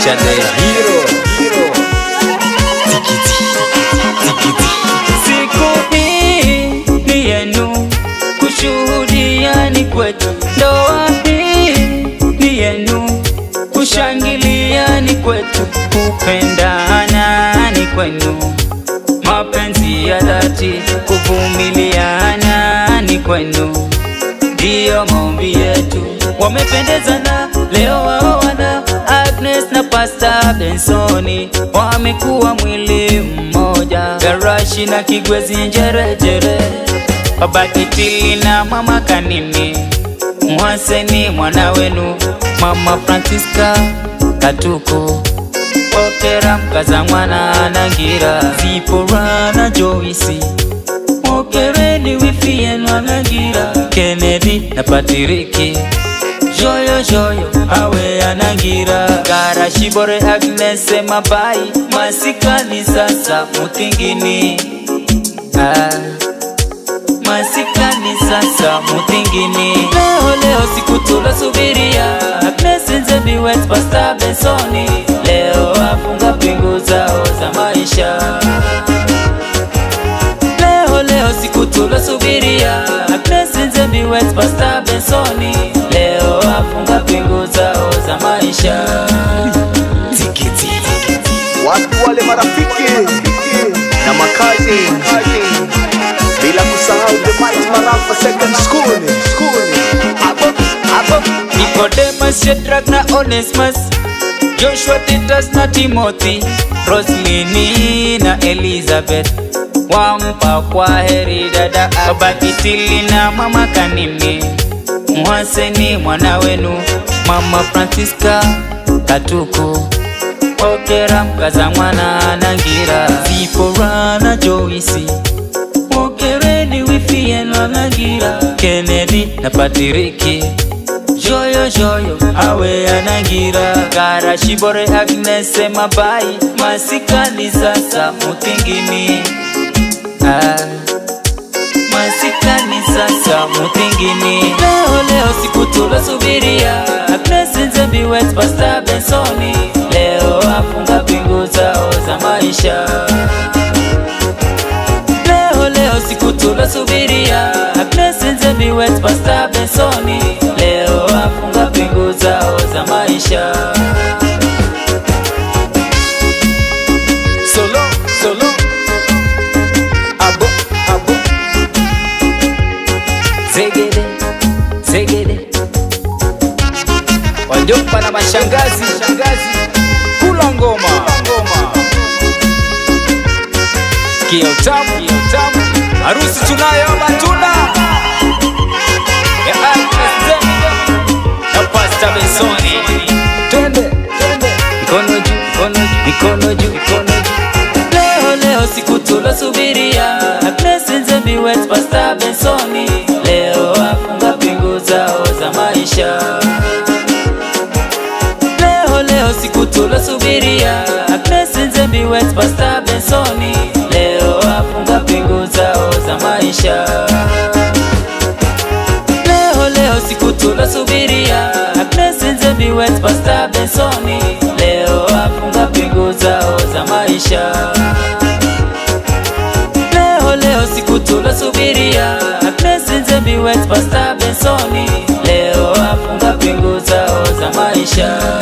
Chadera Hero Siku hii ni yenu, kushuhudia ni kwetu. Ndoa hii ni yenu, kushangilia ni kwetu. Kupendana ni kwenu, mapenzi ya dhati, kuvumiliana ni kwenu. Ndiyo maombi yetu. Wamependezana leo waoana, Agnes na Pastor Bensoni wamekuwa mwili mmoja. Garashi na Kigwezi njerejere, Baba Kitili na Mama Kanini, Mwaseni mwana wenu, Mama Francisca Katuko, Okera mkaza mwana Nangira, Zipora na Joyce, Okereni wifi yenu Nangira, Kennedy na Patiriki, Joyo joyo awe Anangira, Garashi bore Agnes Mabai, Masikani sasa Mutingini, Masikani sasa Mutingini. Leo siku tunasubiria, Agnes Nzembi wet Pastor Bensoni, leo afunga pingu zao za maisha. Leo siku tunasubiria, Agnes Nzembi wet Pastor Bensoni, leo afunga pingu zao za maisha. Watu wale marafiki na makazi, bila kusahau the Mighty Marafa Second School. Nicodemus, Shadrach na Onesmus, Joshua, Titus na Timothy, Roslini na Elizabeth, wampa kwa heri dada Baba Kitili na Mama Kanini, Mwaseni mwana wenu, Mama Francisca Katuko, Okera mkaza mwana Nangira, Zipora na Joyce, Okereni wifi yenu Nangira, Kennedy na Patiriki, Joyo joyo awe Anangira, Garashi bore Agnes Mabai, Masikani sasa Mutingini, Masikani sasa Mutingini. Leo siku tunasubiria, Agnes Nzembi wet Pastor Bensoni, leo afunga pingu zao za maisha. Leo siku tunasubiria, Agnes Nzembi wet Pastor Bensoni, leo afunga pingu zao za maisha. Solo abo Zegede wajomba na mashangazi, kula ngoma kia utamu, harusi tunayo matunda ya Agnes Nzembi na Pastor Bensoni. Twende mikono juu. Leo siku tunasubiria, Agnes Nzembi wet Pastor Bensoni, leo afunga pingu zao za maisha. Leo siku tunasubiria, Agnes Nzembi wet Pastor Bensoni, leo afunga pingu zao za maisha. Leo siku tunasubiria, Agnes Nzembi wet Pastor Bensoni, leo afunga pingu zao za maisha. Leo siku tunasubiria, Agnes Nzembi wet Pastor Bensoni, leo afunga pingu zao za maisha.